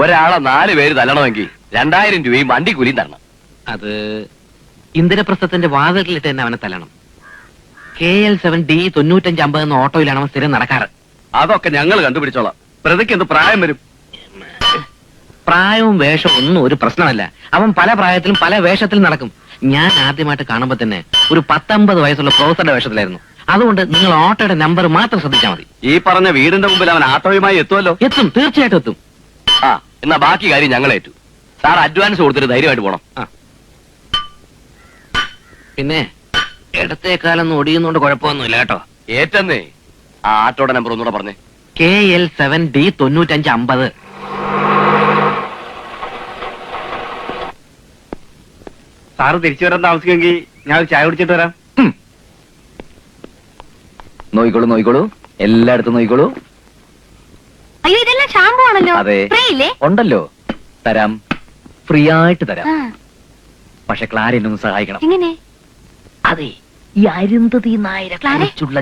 ഒരാളെ 4 പേര് തല്ലണമെങ്കിൽ 2000 രൂപയും വണ്ടി കൂലിയും തരണം. അത് ഇന്ദിരപ്രസ്ഥത്തിന്റെ വാതിലിട്ട് തന്നെ അവനെ തല്ലണം. KL7D 9550 എന്ന ഓട്ടോയിലാണ് അവൻ സ്ഥിരം നടക്കാറ്. അതൊക്കെ ഞങ്ങൾ കണ്ടുപിടിച്ചോളാം. പ്രതിക്ക് എന്ത് പ്രായം വരും? പ്രായവും വേഷവും ഒന്നും ഒരു പ്രശ്നമല്ല. അവൻ പല പ്രായത്തിലും പല വേഷത്തിലും നടക്കും. ഞാൻ ആദ്യമായിട്ട് കാണുമ്പോ തന്നെ ഒരു 10-50 വയസ്സുള്ള പ്രൊഫസറുടെ വേഷത്തിലായിരുന്നു. അതുകൊണ്ട് നിങ്ങൾ ഓട്ടോയുടെ നമ്പർ മാത്രം ശ്രദ്ധിച്ചാൽ മതി. ഈ പറഞ്ഞ വീടിന്റെ മുമ്പിൽ അവൻ ആട്ടോയുമായി എത്തുമല്ലോ? എത്തും, തീർച്ചയായിട്ടും എത്തും. ആ, എന്നാ ബാക്കി കാര്യം ഞങ്ങളേറ്റു. സാർ അഡ്വാൻസ് കൊടുത്തിട്ട് ധൈര്യമായിട്ട് പോണം. പിന്നെ ഇടത്തേക്കാലൊന്നും ഒടിയുന്നോണ്ട് കുഴപ്പമൊന്നുമില്ല കേട്ടോ. ഏറ്റന്നേ. ആ ആട്ടോയുടെ നമ്പർ ഒന്നുകൂടെ പറഞ്ഞേ. KL7D 9550. സാറ് തിരിച്ചു വരാൻ താമസിക്കുമെങ്കിൽ ഞാൻ ചായ കുടിച്ചിട്ട് വരാം. നോയിക്കോളൂ നോയിക്കോളൂ, എല്ലായിടത്തും നോയിക്കോളൂ. അയ്യോ, ഇതെല്ലാം ഷാമ്പു ആണല്ലോ. അതെ, ഉണ്ടല്ലോ, തരാം, ഫ്രീ ആയിട്ട് തരാം. പക്ഷെ ക്ലാര എന്നെ ഒന്ന് സഹായിക്കണം. എങ്ങനെ? അതെ, ഈ അരുന്ധതി നായരെ കുറിച്ചുള്ള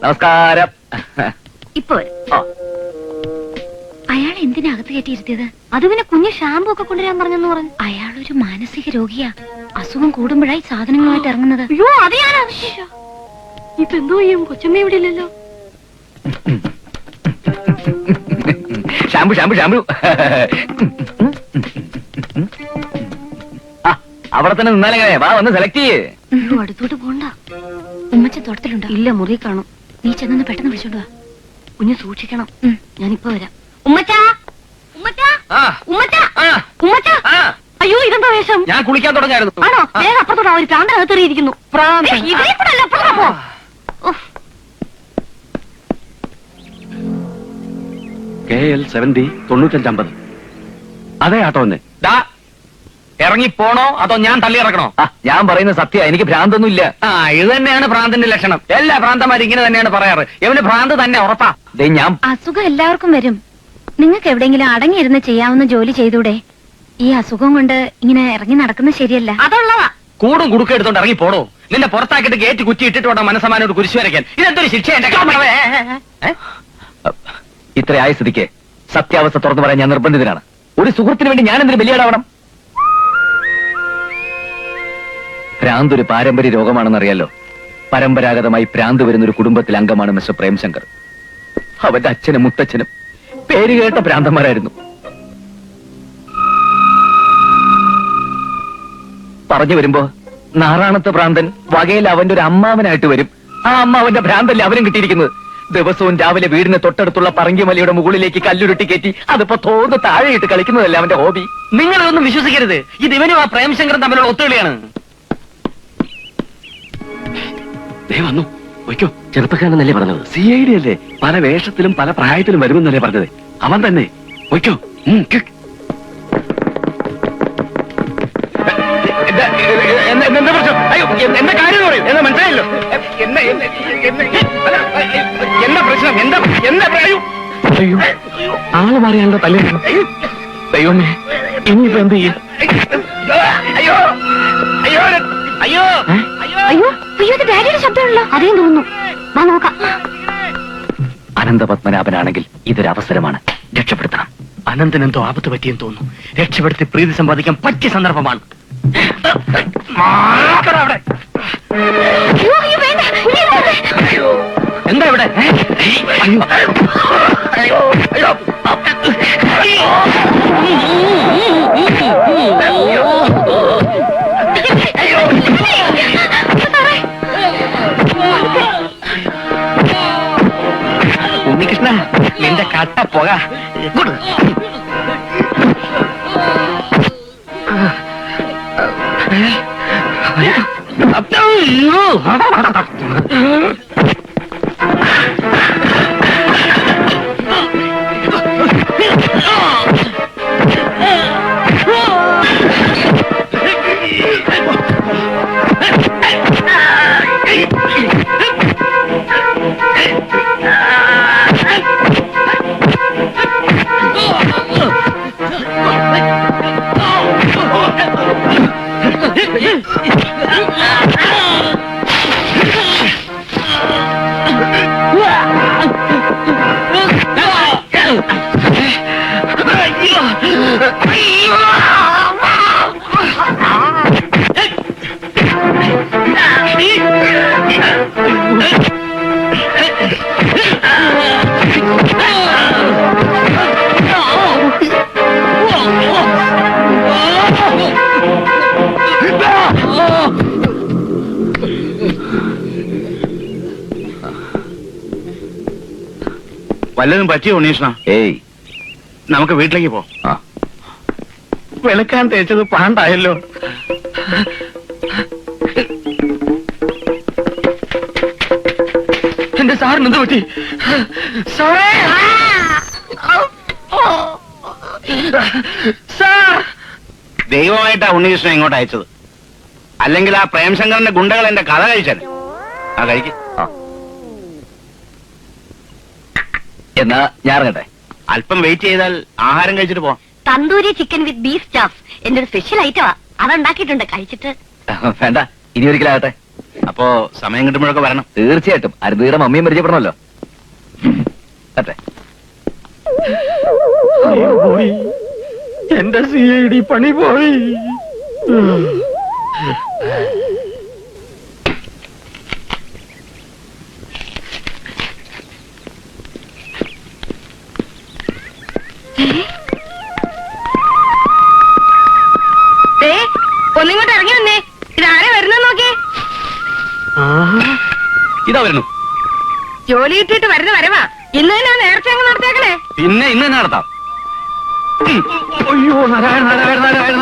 നമസ്കാരം. ഇപ്പൊ അയാൾ എന്തിനാ അകത്ത് കയറ്റിയിരുത്തിയത്? അത് പിന്നെ കുഞ്ഞ് ഷാമ്പു ഒക്കെ കൊണ്ടുവരാൻ പറഞ്ഞെന്ന് പറഞ്ഞു. അയാളൊരു മാനസിക രോഗിയാ. അസുഖം കൂടുമ്പോഴായി സാധനങ്ങളുമായിട്ട് ഇറങ്ങുന്നത്. അയ്യോ, അത് ഞാൻ ഇപ്പൊ എന്തോ ചെയ്യും? കൊച്ചമ്മ ഇവിടെ ഇല്ലല്ലോ. Shampoo shampoo shampoo. അവിടെ തന്നെ നിന്നാലെങ്ങനെ? വാ, വന്ന് സെലക്ട് ചെയ്യേ. അടുത്തോട്ട് പോണ്ട. ഉമ്മച്ച തോട്ടത്തിലുണ്ടോ? ഇല്ല, മുറി കാണും. നീ ചെന്നൊന്ന് പെട്ടെന്ന് വിളിച്ചോണ്ട് വാ. കുഞ്ഞ് സൂക്ഷിക്കണം. ഞാനിപ്പോ വരാം. ഉമ്മച്ചാ, ഉമ്മച്ചാ, ഉമ്മച്ചാ, ഉമ്മച്ചാ. അയ്യോ, ഇതെന്താ വേഷം? ഞാൻ കുളിക്കാൻ തുടങ്ങായിരുന്നു. ആണോ? വേഗം അപ്പുറത്തോടാ, ഒരു പ്രാന്തകത്തെറിയിരിക്കുന്നു. ഇതിനെ കൂടെ അല്ല, അപ്പുറത്താ പോ. KL7D 9550. അതെ ആട്ടോ തന്നെ. ഇറങ്ങി പോണോ അതോ ഞാൻ തള്ളി ഇറക്കണോ? ഞാൻ പറയുന്ന സത്യ, എനിക്ക് ഭ്രാന്തൊന്നും ഇല്ല. ഇത് തന്നെയാണ് ഭ്രാന്തിന്റെ ലക്ഷണം. എല്ലാ ഭ്രാന്തന്മാരും ഇങ്ങനെ തന്നെയാണ് പറയാറ്. ഇവന് ഭ്രാന്ത് തന്നെ ഉറപ്പാ. ഞാൻ അസുഖം എല്ലാവർക്കും വരും. നിങ്ങൾക്ക് എവിടെയെങ്കിലും അടങ്ങിയിരുന്ന് ചെയ്യാവുന്ന ജോലി ചെയ്തൂടെ? ഈ അസുഖം കൊണ്ട് ഇങ്ങനെ ഇറങ്ങി നടക്കുന്നത് ശരിയല്ല. അതുള്ളതാ. കൂടും കുടുക്ക എടുത്തോണ്ട് ഇറങ്ങി പോടോ. നിന്നെ പുറത്താക്കിയിട്ട് ഗേറ്റ് കുറ്റി ഇട്ടിട്ട് വേണം മനസ്സമാനോട് കുരിശു വരയ്ക്കാൻ. ഇതെന്തൊരു ശിക്ഷ? ഇത്ര ആയ സ്ഥിതിക്ക് സത്യാവസ്ഥ തുറന്നു പറയാൻ ഞാൻ നിർബന്ധിതനാണ്. ഒരു സുഹൃത്തിന് വേണ്ടി ഞാൻ എന്തിനു ബലിയാടാവണം? ഭ്രാന്ത് ഒരു പാരമ്പര്യ രോഗമാണെന്നറിയാലോ. പരമ്പരാഗതമായി ഭ്രാന്ത് വരുന്ന ഒരു കുടുംബത്തിലെ അംഗമാണ് മിസ്റ്റർ പ്രേംശങ്കർ. അവന്റെ അച്ഛനും മുത്തച്ഛനും പേരുകേട്ട ഭ്രാന്തന്മാരായിരുന്നു. പറഞ്ഞു വരുമ്പോ നാറാണത്തെ ഭ്രാന്തൻ വകയിൽ അവന്റെ ഒരു അമ്മാവനായിട്ട് വരും. ആ അമ്മാവന്റെ ഭ്രാന്തല്ലേ അവനും കിട്ടിയിരിക്കുന്നത്. ദിവസവും രാവിലെ വീടിന് തൊട്ടടുത്തുള്ള പറങ്കിമലയുടെ മുകളിലേക്ക് കല്ലുരുട്ടി കയറ്റി അതിപ്പോ തോന്ന് താഴെയിട്ട് കളിക്കുന്നതല്ലേ അവന്റെ ഹോബി. നിങ്ങളൊന്നും വിശ്വസിക്കരുത്. ഇത് ഇവനും ആ പ്രേംശങ്കറും തമ്മിലുള്ള ഒത്തുകളിയാണ്. വന്നു വയ്ക്കോ. ചെറുപ്പക്കാരനല്ലേ പറഞ്ഞത്? CID അല്ലേ? പല വേഷത്തിലും പല പ്രായത്തിലും വരുമെന്നല്ലേ പറഞ്ഞത്? അവൻ തന്നെ. വയ്ക്കോ. എന്താ പ്രശ്നം? അയ്യോ, എന്താ കാര്യം പറയും? എന്താ മനസ്സിലായല്ലോ? എന്താ പ്രശ്നം? എന്താ പറയൂ? അയ്യോ, ആള് മാറിയാണല്ലോ തല്ലേ. ദൈവമേ, ഇനിയിപ്പോ എന്ത് ചെയ്യും? അയ്യോ അയ്യോ അയ്യോ അയ്യോ അയ്യോ, ഇത് ഡാഡിയുടെ ശബ്ദമാണല്ലോ. അതേ തോന്നുന്നു. വാ നോക്കാം. അനന്തപത്മനാഭനാണെങ്കിൽ ഇതൊരു അവസരമാണ്. രക്ഷപ്പെടുത്തണം. അനന്തനെന്തോ ആപത്ത് പറ്റിയെന്ന് തോന്നുന്നു. രക്ഷപ്പെടുത്തി പ്രീതി സമ്പാദിക്കാൻ പറ്റിയ സന്ദർഭമാണ്. എന്താ ഇവിടെ? ഉണ്ണികൃഷ്ണ, നിന്റെ കട്ട പോക. വല്ലതും പറ്റിയോ ഉണ്ണീഷ്ണ? ഏയ്, നമുക്ക് വീട്ടിലേക്ക് പോ. ആ, വെളുക്കാൻ തേച്ചത് പാണ്ടായല്ലോ. എന്റെ സാറിന് എന്ത് പറ്റി? സാറേ! സാർ! ദൈവമായിട്ടാ ഉണ്ണീകൃഷ്ണൻ ഇങ്ങോട്ട് അയച്ചത്. അല്ലെങ്കിൽ ആ പ്രേംശങ്കറിന്റെ ഗുണ്ടകൾ എന്റെ കഥ കഴിച്ചാൽ. ആ കഴിക്ക്. ആ. എന്നാ ഞാൻ ഇറങ്ങട്ടെ. അല്പം വെയിറ്റ് ചെയ്താൽ ആഹാരം കഴിച്ചിട്ട് പോ. തന്തൂരി ചിക്കൻ വിത്ത് ബീഫ് സ്റ്റാഫ് എന്റെ ഒരു സ്പെഷ്യൽ ഐറ്റമാ. അതുണ്ടാക്കിയിട്ടുണ്ട്, കഴിച്ചിട്ട്. വേണ്ട, ഇനി ഒരിക്കലാകട്ടെ. അപ്പോ സമയം കിട്ടുമ്പോഴൊക്കെ വരണം. തീർച്ചയായിട്ടും അരുതയുടെ മമ്മിയും പരിചയപ്പെടണമല്ലോ. അതെ, പോയി എന്റെ CID പണി പോയി. ഒന്നിങ്ങോട്ട് ഇറങ്ങി വന്നേ. ഇതാരെ വരുന്ന നോക്കി. ഇതാ വരുന്നു. ജോലി കിട്ടിയിട്ട് വരുന്ന വരവാ. ഇന്ന് തന്നെ നേരത്തെ അങ്ങ് നടത്തിയേക്കണേ. പിന്നെ ഇന്ന് തന്നെ നടത്താം. അയ്യോ, നാരായണ നാരായണ നാരായണ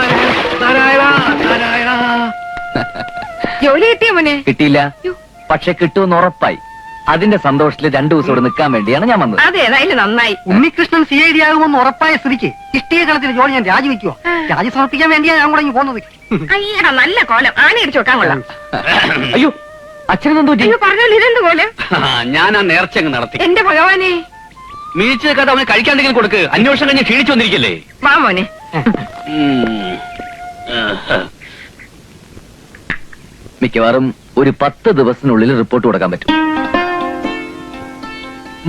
നാരായണ നാരായണ. ജോലി കിട്ടിയ മോനെ? കിട്ടിയില്ല, പക്ഷെ കിട്ടുമെന്ന് ഉറപ്പായി. അതിന്റെ സന്തോഷത്തിൽ 2 ദിവസം ഇവിടെ നിൽക്കാൻ വേണ്ടിയാണ് ഞാൻ വന്നത്. അതേതായാലും നന്നായി. ഉണ്ണികൃഷ്ണൻ CID ആകുമെന്ന് ഉറപ്പായ സ്ഥിതിക്ക് ഇഷ്ടിക കളത്തിൽ ജോലി ഞാൻ രാജിവെക്കുവോ? രാജി സമർപ്പിക്കാൻ വേണ്ടിയാണ് ഞാൻ കൂടെ ഇങ്ങ് പോകുന്നത്. അയ്യടാ, നല്ല കോലം. ആന ഇടിച്ചു വെക്കാൻ കൊള്ളാം. അയ്യോ, അച്ഛനെന്തോ പറ്റി? അയ്യോ, പറഞ്ഞോളൂ, ഇതെന്ത് കോലം? ഞാൻ ആ നേർച്ച അങ്ങ് നടത്തി. എന്റെ ഭഗവാനെ. മീച്ച കഥ അവന് കഴിക്കാണ്ടെങ്കിലും കൊടുക്ക്. അന്വേഷണം കഴിഞ്ഞ് ക്ഷീണിച്ചു വന്നിരിക്കല്ലേ. വാ മോനെ. മിക്കവാറും ഒരു 10 ദിവസത്തിനുള്ളിൽ റിപ്പോർട്ട് കൊടുക്കാൻ പറ്റും.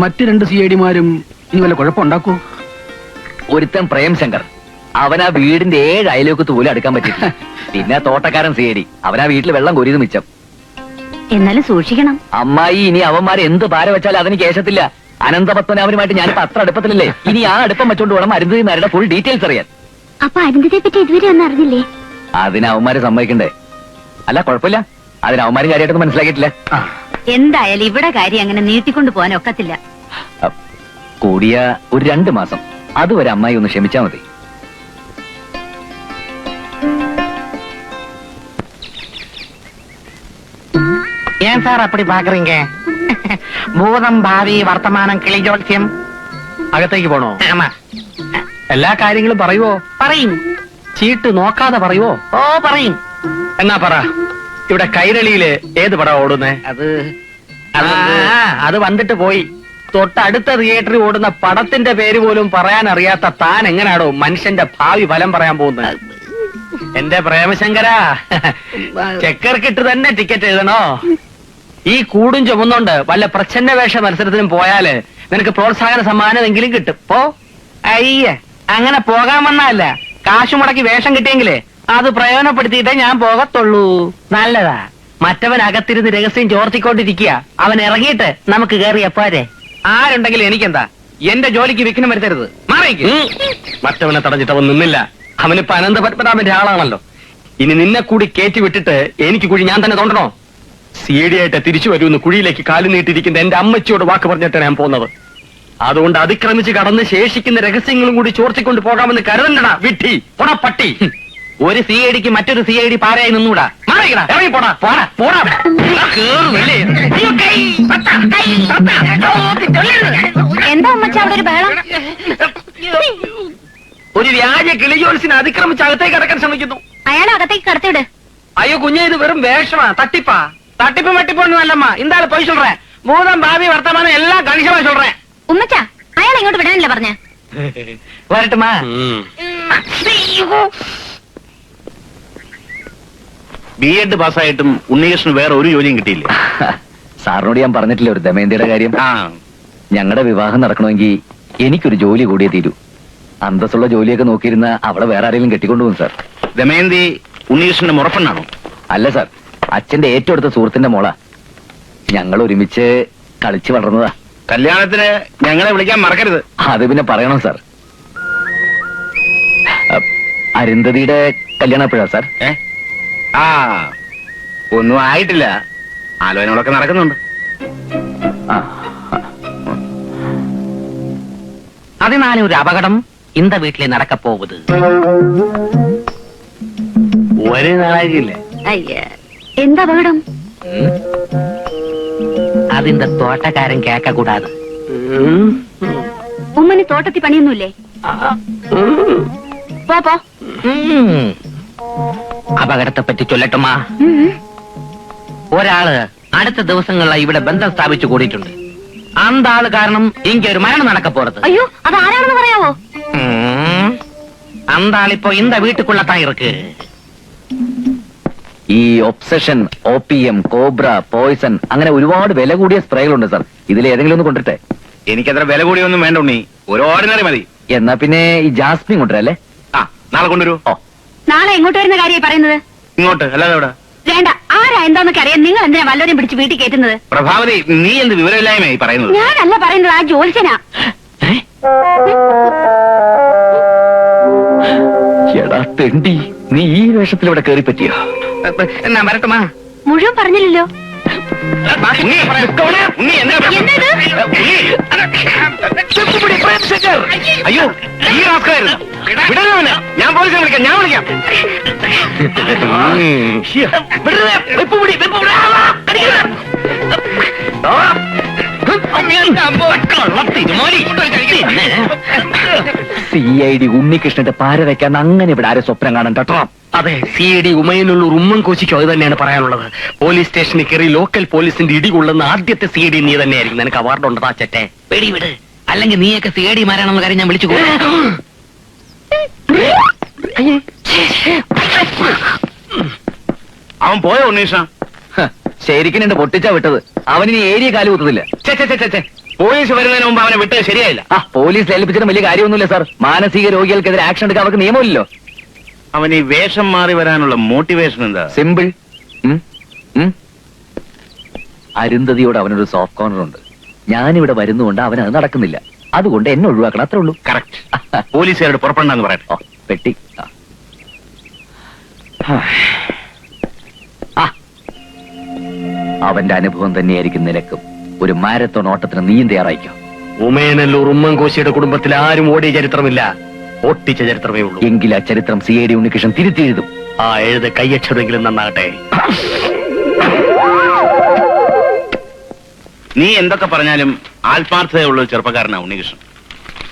മറ്റ് 2 CIDമാരും ഇനി വല്ല കുഴപ്പമുണ്ടാക്കൂ? ഒരുത്തൻ പ്രേംശങ്കർ, അവനാ വീടിന്റെ 7 അയലോക്കത്ത് പോലും അടുക്കാൻ പറ്റില്ല. പിന്നെ തോട്ടക്കാരൻ CID, അവനാ വീട്ടിൽ വെള്ളം കോരിയത് മിച്ചം. എന്നാലും സൂക്ഷിക്കണം. അമ്മായി ഇനി അവന്മാരെ എന്ത് ഭാര വെച്ചാലും അതിന് കേശത്തില്ല. അനന്തപത്മനാഭനുമായിട്ട് ഞാനിപ്പോ അത്ര അടുപ്പത്തിലല്ലേ. ഇനി ആ അടുപ്പം വെച്ചോണ്ട് വേണം അരുന്ധതി നായരുടെ ഫുൾ ഡീറ്റെയിൽസ് അറിയാൻ. അപ്പൊ അരുന്ധതിയെ പറ്റി ഇതുവരെ ഒന്നും അറിഞ്ഞില്ലേ? അതിന് അവന്മാരെ സമ്മതിക്കണ്ടേ? അല്ല, കുഴപ്പമില്ല, അതിന് അവന്മാര് കാര്യമായിട്ടൊന്നും മനസ്സിലാക്കിയിട്ടില്ല. എന്തായാലും ഇവിടെ കാര്യം അങ്ങനെ നീട്ടിക്കൊണ്ടു പോകാൻ ഒക്കത്തില്ല. കൂടിയ ഒരു 2 മാസം, അതുവരെ അമ്മായി ഒന്ന് ക്ഷമിച്ചാ മതി. ஏன் சார் அப்படி பாக்குறீங்க? ഭൂതം ഭാവി വർത്തമാനം കിളിജോത്സ്യം. അകത്തേക്ക് പോണോ? ആമാ, എല്ലാ കാര്യങ്ങളും പറയുവോ? പറയും. ചീട്ട് നോക്കാതെ പറയുവോ? ഓ, പറയും. എന്നാ പറ, ഇവിടെ കൈരളിയില് ഏത് പടം ഓടുന്നേ? അത് അത് വന്നിട്ട് പോയി. തൊട്ടടുത്ത തിയേറ്ററിൽ ഓടുന്ന പടത്തിന്റെ പേര് പോലും പറയാൻ അറിയാത്ത താൻ എങ്ങനാടോ മനുഷ്യന്റെ ഭാവി ഫലം പറയാൻ പോകുന്നത്? എന്റെ പ്രേമശങ്കരാ, ചെക്കർക്കിട്ട് തന്നെ ടിക്കറ്റ് എഴുതണോ? ഈ കൂടും ചുമന്നുകൊണ്ട് വല്ല പ്രച്ഛന്ന വേഷ മത്സരത്തിനും പോയാല് നിനക്ക് പ്രോത്സാഹന സമ്മാനം കിട്ടും. പോ. അയ്യേ, അങ്ങനെ പോകാൻ വന്നല്ല. കാശു മുടക്കി വേഷം കിട്ടിയെങ്കിലേ അത് പ്രയോജനപ്പെടുത്തിയിട്ടേ ഞാൻ പോകത്തുള്ളൂ. നല്ലതാ. മറ്റവൻ അകത്തിരുന്ന് രഹസ്യം ചോർത്തിക്കൊണ്ടിരിക്കുക. അവൻ ഇറങ്ങിയിട്ട് നമുക്ക് കയറിയ പോരെ. ആരുണ്ടെങ്കിലും എനിക്കെന്താ? എന്റെ ജോലിക്ക് വിഘ്നം വരുത്തരുത്. മാറിക്ക്. മറ്റവനെ തടഞ്ഞിട്ട് അവൻ നിന്നില്ല. അവനിപ്പോ അനന്തപത്മനാഭന്റെ ആളാണല്ലോ. ഇനി നിന്നെ കൂടി കയറ്റി വിട്ടിട്ട് എനിക്ക് കുഴി ഞാൻ തന്നെ തോണ്ടണോ? CID ആയിട്ട് തിരിച്ചു വരുമെന്ന് കുഴിയിലേക്ക് കാലു നീട്ടിയിരിക്കുന്ന എന്റെ അമ്മച്ചിയോട് വാക്ക് പറഞ്ഞിട്ടാണ് ഞാൻ പോകുന്നത്. അതുകൊണ്ട് അതിക്രമിച്ച് കടന്ന് ശേഷിക്കുന്ന രഹസ്യങ്ങളും കൂടി ചോർത്തിക്കൊണ്ട് പോകാമെന്ന് കരുതണ്ടടാ വിട്ടി. പോടാ പട്ടി. ഒരു CIDക്ക് മറ്റൊരു CID പാരയായി നിന്നൂടാ. മാറിക്കടാ, ഇറങ്ങി പോടാ. പോടാ പോടാ. കേറുന്നില്ലേ? എന്താ അമ്മച്ച അവിടെ ഒരു ബഹളം? ഒരു വ്യാജ കിളിജോത്സിനെ അതിക്രമിച്ച് അകത്തേക്ക് അടക്കാൻ ശ്രമിക്കുന്നു. അയാളെ അകത്തേക്ക് കടത്തിവിട്. അയ്യോ കുഞ്ഞെ, ഇത് വെറും വേഷമാ, തട്ടിപ്പാ. തട്ടിപ്പ് വെട്ടിപ്പൊന്നും അല്ലമ്മ. ഇന്താലും പോയി சொல்றேன். ഭൂതം ഭാവി വർത്തമാനം എല്ലാം കണിശമായി சொல்றேன். ഉമ്മച്ച, അയാളെ ഇങ്ങോട്ട് വിടാനല്ലേ പറഞ്ഞേ? വരട്ടുമാ. B.Ed പാസ്സായിട്ടും ഉണ്ണികൃഷ്ണൻ വേറെ ഒരു ജോലിയും കിട്ടിയില്ല. സാറിനോട് ഞാൻ പറഞ്ഞിട്ടില്ല ഒരു ദമയന്തിയുടെ കാര്യം. ആ, ഞങ്ങളുടെ വിവാഹം നടക്കണമെങ്കിൽ എനിക്കൊരു ജോലി കൂടിയേ തീരൂ. അന്തസ്സുള്ള ജോലിയൊക്കെ നോക്കിയിരുന്ന അവളെ വേറെ ആരെങ്കിലും കെട്ടിക്കൊണ്ടുപോകും സാർ. ദമയന്തി ഉണ്ണികൃഷ്ണന്റെ മുറപ്പെണ്ണാണോ? അല്ല സാർ, അച്ഛന്റെ ഏറ്റവും അടുത്ത സുഹൃത്തിന്റെ മോളാ. ഞങ്ങൾ ഒരുമിച്ച് കളിച്ചു വളർന്നതാ. കല്യാണത്തിന് ഞങ്ങളെ വിളിക്കാൻ മറക്കരുത്. അത് പിന്നെ പറയണം സാർ. അരുന്ധതിയുടെ കല്യാണം എപ്പോഴാ സാർ? ആ ഒന്നും ആയിട്ടില്ല, ആലോചനകളൊക്കെ നടക്കുന്നുണ്ട്. ആ, അതിനാലെ ഒരു അപകടം இந்த വീട്ടിലെ നടക്കപ്പോവുത്. ഒരു നാളാകില്ലേ അയ്യ, എന്താ അപകടം? അതിന്റെ തോട്ടക്കാരൻ കേക്കൂടാതെ. ഉമ്മന് തോട്ടത്തിൽ പണിയൊന്നുമില്ലേ? പോ. അപകടത്തെ പറ്റി ചൊല്ലട്ടുമാ. ഒരാള് അടുത്ത ദിവസങ്ങളിലായി ഇവിടെ ബന്ധം സ്ഥാപിച്ചു കൂടിയിട്ടുണ്ട്. അന്താള് കാരണം എനിക്കൊരു മരണം നടക്കപ്പോറത്. അയ്യോ, അത് ആരാണെന്ന് പറയാവോ? അന്താളിപ്പോ இந்த വീട്ടുക്കുള്ളത്താ ഇருக்கு. ഈ ഒബ്സഷൻ, OPM, കോബ്ര, പോയ്സൺ അങ്ങനെ ഒരുപാട് വില കൂടിയ സ്പ്രേകളുണ്ട് സാർ. ഇതിൽ ഏതെങ്കിലും ഒന്ന് കൊണ്ടിട്ടെ. എനിക്കത്ര വില കൂടിയൊന്നും വേണ്ട ഉണ്ണി, ഒരു ഓർഡിനറി മതി. എന്നാ പിന്നെ ഈ ജാസ്മിൻ കൊണ്ടുവരല്ലേ? ആ നാളെ കൊണ്ടുവരൂ. ഓ, നാളെ എങ്ങോട്ട് വരുന്ന കാര്യമായി പറയുന്നത്? ഇങ്ങോട്ട്, അല്ലാതെ എവിടെ? വേണ്ട, ആരാ എന്താന്നൊക്കെ അറിയാൻ നിങ്ങൾ എന്തിനാ വല്ലവരെയും പിടിച്ച് വീട്ടിൽ കയറ്റുന്നത്? പ്രഭാവതി, നീ എന്ത് വിവരമില്ലായ്മയായി പറയുന്നത്? ഞാനല്ല പറയുന്നത്, ആ ജോത്സ്യനാ. എടാ തെണ്ടി, നീ ഈ വേഷത്തിൽ ഇവിടെ കയറി പറ്റിയോ? എന്നാ വരട്ടുമാ. മുഴുവൻ പറഞ്ഞില്ലല്ലോ. ഉണ്ണി, ഉണ്ണി, എന്നാ എന്നത്? അയ്യോ, ഈ റാസ്കലായിരുന്നു. വിടരുത് അവനെ. ഞാൻ പോലീസിനെ വിളിക്കാം, ഞാൻ വിളിക്കാം. CID ഉണ്ണികൃഷ്ണന്റെ പാര വെക്കാൻ അങ്ങനെ ഇവിടെ ആരെ സ്വപ്നം കാണാൻ കേട്ടോ. അതെ, CID ഉമയനുള്ളൂർ ഉമ്മൻകോശിക്കോ അത് തന്നെയാണ് പറയാനുള്ളത്. പോലീസ് സ്റ്റേഷനിൽ കയറി ലോക്കൽ പോലീസിന്റെ ഇടി കൊള്ളുന്ന ആദ്യത്തെ CID നീ തന്നെയായിരിക്കും. നിനക്ക് അവാർഡ് ഉണ്ട് ആ ചെറ്റെ. വെടി വിട്, അല്ലെങ്കിൽ നീയൊക്കെ CID മാരാണെന്ന കാര്യം ഞാൻ വിളിച്ചു അവൻ പോയോ ഉണ്ണീഷ? ശരിക്കും എന്റെ പൊട്ടിച്ചാ വിട്ടത്. അവനിനി ഏരിയ കാല് കുത്തതില്ല. പോലീസ് വരുന്നതിന് മുമ്പ് അവനെ വിട്ടത് ശരിയായില്ല. ആ, പോലീസ് ഏൽപ്പിച്ചിട്ട് വലിയ കാര്യമൊന്നുമില്ല സാർ. മാനസിക രോഗികൾക്കെതിരെ ആക്ഷൻ എടുക്കാൻ അവർക്ക് നിയമമില്ലല്ലോ. അവൻ ഈ വേഷം മാറി വരാനുള്ള മോട്ടിവേഷൻ എന്താ? സിമ്പിൾ. അരുന്ധതിയോട് അവനൊരു സോഫ്റ്റ് കോർണർ ഉണ്ട്. ഞാനിവിടെ വരുന്നുകൊണ്ട് അവൻ അത് നടക്കുന്നില്ല. അതുകൊണ്ട് എന്നെ ഒഴിവാക്കണം, അത്രേ ഉള്ളൂ. കറക്റ്റ്. പോലീസുകാരോട് പുറപ്പെടണ്ടെന്ന് പറയട്ടെ. ഓ, പെട്ടി. അവന്റെ അനുഭവം തന്നെയായിരിക്കും നിനക്കും. ഒരു മാരത്തോൺ ഓട്ടത്തിന് നീയും തയ്യാറായിക്കോ. ഉമയനല്ലൂർ ഉമ്മൻകോശിയുടെ കുടുംബത്തിൽ ആരും ഓടിയ ചരിത്രമില്ല, ഒട്ടിച്ച ചരിത്രമേ ഉള്ളൂ. എങ്കിൽ ആ ചരിത്രം CID ഉണ്ണികൃഷ്ണൻ തിരുത്തി എഴുതും. ആ എഴുത കയ്യക്ഷരമെങ്കിലും നന്നാകട്ടെ. നീ എന്തൊക്കെ പറഞ്ഞാലും ആത്മാർത്ഥതയുള്ള ഒരു ചെറുപ്പക്കാരനാ ഉണ്ണികൃഷ്ണൻ.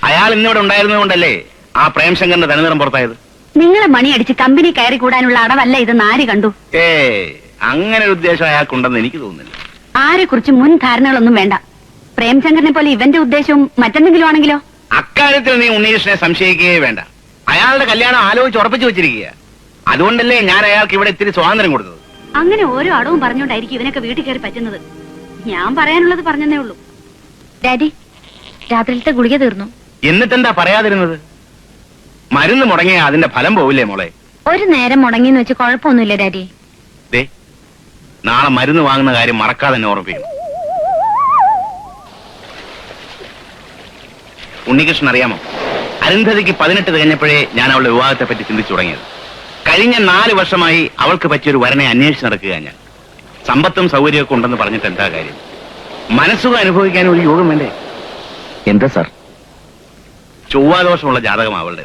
അയാൾ ഇന്നിവിടെ ഉണ്ടായിരുന്നതുകൊണ്ടല്ലേ ആ പ്രേംശങ്കറിന്റെ തനിനിറം പുറത്തായത്. നിങ്ങളെ മണിയടിച്ച് കമ്പനി കയറി കൂടാനുള്ള അടവല്ല ഇത്. ആര് കണ്ടു? അങ്ങനെ ഒരു ഉദ്ദേശം അയാൾക്കുണ്ടെന്ന് എനിക്ക് തോന്നുന്നില്ല. ആരെ കുറിച്ച് മുൻ ധാരണകളൊന്നും വേണ്ട. പ്രേംശങ്കറിനെ പോലെ ഇവന്റെ ഉദ്ദേശവും മറ്റെന്തെങ്കിലും ആണെങ്കിലോ? അക്കാര്യത്തിൽ നീ ഉണ്ണികൃഷ്ണനെ സംശയിക്കുകയേ വേണ്ട. അയാളുടെ കല്യാണം ആലോചിച്ച് ഉറപ്പിച്ചു വെച്ചിരിക്കുക. അതുകൊണ്ടല്ലേ ഞാൻ അയാൾക്ക് ഇവിടെ ഇത്തിരി സ്വാതന്ത്ര്യം കൊടുത്തത്. അങ്ങനെ ഓരോ അടവും പറഞ്ഞുകൊണ്ടായിരിക്കും ഇവനൊക്കെ വീട്ടിൽ കയറി പറ്റുന്നത്. ഞാൻ പറയാനുള്ളത് പറഞ്ഞതേ ഉള്ളൂ. ഡാഡി, രാത്രിയിലത്തെ ഗുളിക തീർന്നു. എന്നിട്ടെന്താ പറയാതിരുന്നത്? മരുന്ന് മുടങ്ങിയ അതിന്റെ ഫലം പോവില്ലേ മോളെ? ഒരു നേരം മുടങ്ങിന്ന് വെച്ച് കുഴപ്പമൊന്നുമില്ല ഡാഡി. ദേ, നാളെ മരുന്ന് വാങ്ങുന്ന കാര്യം മറക്കാതെ തന്നെ ഓർമ്മിപ്പിക്കണം. ഉണ്ണികൃഷ്ണൻ അറിയാമോ, അരുന്ധതിക്ക് 18 തികഞ്ഞപ്പോഴേ ഞാൻ അവളുടെ വിവാഹത്തെ പറ്റി ചിന്തിച്ചു തുടങ്ങിയത്. കഴിഞ്ഞ 4 വർഷമായി അവൾക്ക് പറ്റിയൊരു വരനെ അന്വേഷിച്ച് നടക്കുക ഞാൻ. സമ്പത്തും സൗകര്യമൊക്കെ ഉണ്ടെന്ന് പറഞ്ഞിട്ട് എന്താ കാര്യം? മനസ്സുഖം അനുഭവിക്കാൻ ഒരു യോഗം വേണ്ടേ? എന്താ സാർ? ചൊവ്വാദോഷമുള്ള ജാതകം അവളുടെ.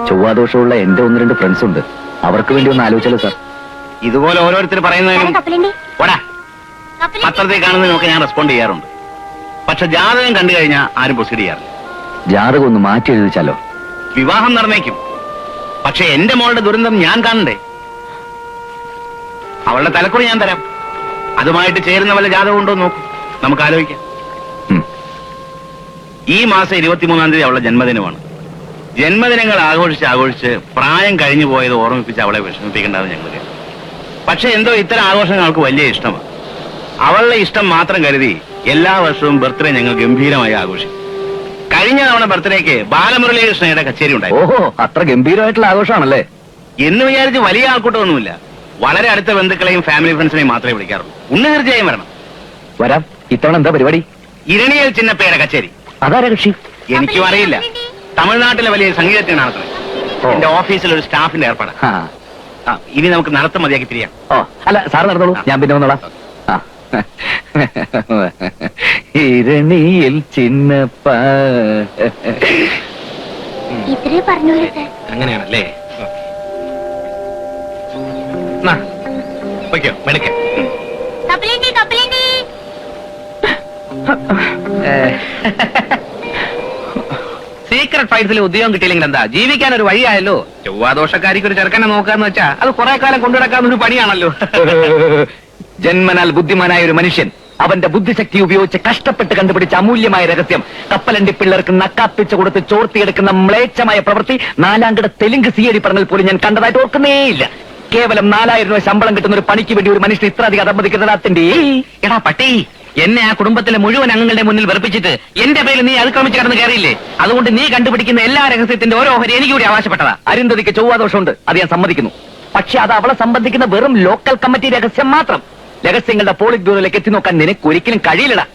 ചൊവ്വാദോഷമുള്ള എന്റെ 1-2 ഫ്രണ്ട്സ് ഉണ്ട്. അവർക്ക് വേണ്ടി ഒന്ന് ആലോചിച്ചല്ലോ സാർ. ഇതുപോലെ ഓരോരുത്തർ പറയുന്നതിനും ഓടാ പത്രത്തിൽ കാണുന്നതിനൊക്കെ ഞാൻ റെസ്പോണ്ട് ചെയ്യാറുണ്ട്. പക്ഷെ ജാതകം കണ്ടു കഴിഞ്ഞാൽ ആരും പ്രൊസീഡ് ചെയ്യാറില്ല. ജാതകം ഒന്ന് മാറ്റി എഴുതിച്ചാലോ? വിവാഹം നടന്നേക്കും, പക്ഷെ എന്റെ മോളുടെ ദുരന്തം ഞാൻ കാണണ്ടേ? അവളുടെ തലക്കുറി ഞാൻ തരാം. അതുമായിട്ട് ചേരുന്ന വല്ല ജാതകം ഉണ്ടോ നോക്കും, നമുക്ക് ആലോചിക്കാം. ഈ മാസം 23-ാം തീയതി അവളുടെ ജന്മദിനമാണ്. ജന്മദിനങ്ങൾ ആഘോഷിച്ച് പ്രായം കഴിഞ്ഞു പോയത് ഓർമ്മിപ്പിച്ച് അവളെ വിഷമിപ്പിക്കേണ്ടത് ഞങ്ങൾ കരുതി. പക്ഷെ എന്തോ ഇത്തരം ആഘോഷങ്ങൾ അവൾക്ക് വലിയ ഇഷ്ടമാണ്. അവളുടെ ഇഷ്ടം മാത്രം കരുതി എല്ലാ വർഷവും ബർത്ത്ഡേ ഞങ്ങൾ ഗംഭീരമായി ആഘോഷിക്കും. കഴിഞ്ഞ തവണ ബർത്ത്ഡേക്ക് ബാലമുരളീകൃഷ്ണയുടെ കച്ചേരി ഉണ്ടായി. ഓഹോ, അത്ര ഗംഭീരമായിട്ടുള്ള ആഘോഷമാണല്ലേ? എന്ന് വിചാരിച്ച് വലിയ ആൾക്കൂട്ടമൊന്നുമില്ല. വളരെ അടുത്ത ബന്ധുക്കളെയും ഫാമിലി ഫ്രണ്ട്സിനെയും മാത്രമേ വിളിക്കാറുള്ളൂ. ഉണ്ണി തീർച്ചയായും വരണം. വരാം. ഇത്തവണ എന്താ പരിപാടി? ഇരണിയൽ ചിന്നപ്പയുടെ കച്ചേരി. അതാരാ കക്ഷി? എനിക്കും അറിയില്ല. തമിഴ്നാട്ടിലെ വലിയ സംഗീതത്തിന് നടത്തുന്നത്. ഓ. എന്റെ ഓഫീസിൽ ഒരു സ്റ്റാഫിന്റെ ഏർപ്പാടാണ്. ആ. ഇനി നമുക്ക് നടത്തം മതിയാക്കി തിരിയാം. ഓ, അല്ല സാറ് നടന്നോളൂ, ഞാൻ പിന്നെ വന്നോളാം. ആ. ഇരണിയിൽ ചിന്നപ്പ. ഇത്രേ പറഞ്ഞോളൂ സാർ. അങ്ങനെയാണല്ലേ? ഓക്കെ, മെടുക്കെ. കപ്പലേണ്ടി കപ്പലേണ്ടി. സീക്രട്ട് ഫൈറ്റ്സിൽ ഉദ്യോഗം കിട്ടിയില്ലെങ്കിൽ എന്താ, ജീവിക്കാൻ ഒരു വഴിയായല്ലോ. ചൊവ്വാദോഷക്കാരിക്ക് ഒരു ചെറുക്കനെ നോക്കാന്ന് വെച്ചാ അത് കുറെ കാലം കൊണ്ടുനടക്കാവുന്ന ഒരു പണിയാണല്ലോ. ജന്മനാൽ ബുദ്ധിമാനായ ഒരു മനുഷ്യൻ അവന്റെ ബുദ്ധിശക്തി ഉപയോഗിച്ച് കഷ്ടപ്പെട്ട് കണ്ടുപിടിച്ച അമൂല്യമായ രഹസ്യം കപ്പലണ്ടി പിള്ളേർക്ക് നക്കാപ്പിച്ച് കൊടുത്ത് ചോർത്തിയെടുക്കുന്ന മ്ലേച്ഛമായ പ്രവൃത്തി നാലാംകിട തെലുങ്ക് സിയടി പറഞ്ഞാൽ പോലും ഞാൻ കണ്ടതായിട്ട് ഓർക്കുന്നേയില്ല. കേവലം 4000 രൂപ ശമ്പളം കിട്ടുന്ന ഒരു പണിക്ക് വേണ്ടി ഒരു മനുഷ്യൻ ഇത്ര അധികം അധമതിക്കുന്നതിന്റെ. എടാ പട്ടി, എന്നെ ആ കുടുംബത്തിലെ മുഴുവൻ അംഗങ്ങളുടെ മുന്നിൽ വെറുപ്പിച്ചിട്ട് എന്റെ പേരിൽ നീ അതിക്രമിച്ച് കടന്ന് കയറിയില്ലേ? അതുകൊണ്ട് നീ കണ്ടുപിടിക്കുന്ന എല്ലാ രഹസ്യത്തിന്റെ ഓരോ ഓഹരി എനിക്ക് കൂടി അവകാശപ്പെട്ടതാ. അരുന്ധതിക്ക് ചൊവ്വാദോഷമുണ്ട്, അത് ഞാൻ സമ്മതിക്കുന്നു. പക്ഷെ അത് അവളെ സംബന്ധിക്കുന്ന വെറും ലോക്കൽ കമ്മിറ്റി രഹസ്യം മാത്രം. രഹസ്യങ്ങളുടെ പോളിറ്റ് ബ്യൂറോയിലേക്ക് എത്തി നോക്കാൻ നിനക്ക് ഒരിക്കലും കഴിയില്ലടാ.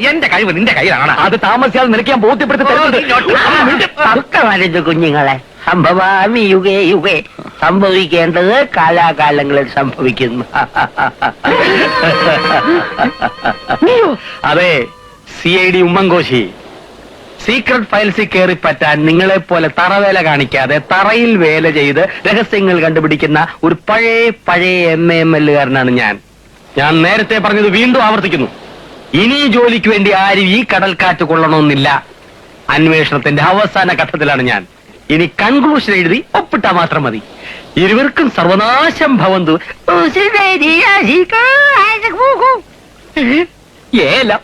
എന്റെ കഴിവ് നിന്റെ കയ്യിലാണ്. അത് താമസിയാതെ നിനക്ക് ഞാൻ ബോധ്യപ്പെടുത്തി തർക്കമരുത് കുഞ്ഞുങ്ങളെ. സംഭവാമി യുഗേ യുഗേ. സംഭവിക്കേണ്ടത് കാലാകാലങ്ങളിൽ സംഭവിക്കുന്നു. അതെ, CID ഉമ്മൻകോശി. സീക്രട്ട് ഫയൽസിൽ കയറി പറ്റാൻ നിങ്ങളെ പോലെ തറവേല കാണിക്കാതെ തറയിൽ വേല ചെയ്ത് രഹസ്യങ്ങൾ കണ്ടുപിടിക്കുന്ന ഒരു പഴയ MAML-കാരനാണ് ഞാൻ. ഞാൻ നേരത്തെ പറഞ്ഞത് വീണ്ടും ആവർത്തിക്കുന്നു. ഇനി ജോലിക്ക് വേണ്ടി ആരും ഈ കടൽക്കാറ്റ് കൊള്ളണമെന്നില്ല. അന്വേഷണത്തിന്റെ അവസാന ഘട്ടത്തിലാണ് ഞാൻ. ഇനി കൺക്ലൂഷൻ എഴുതി ഒപ്പിട്ടാ മാത്രം മതി. ഇരുവർക്കും സർവനാശം ഭവന്തു. ഏലം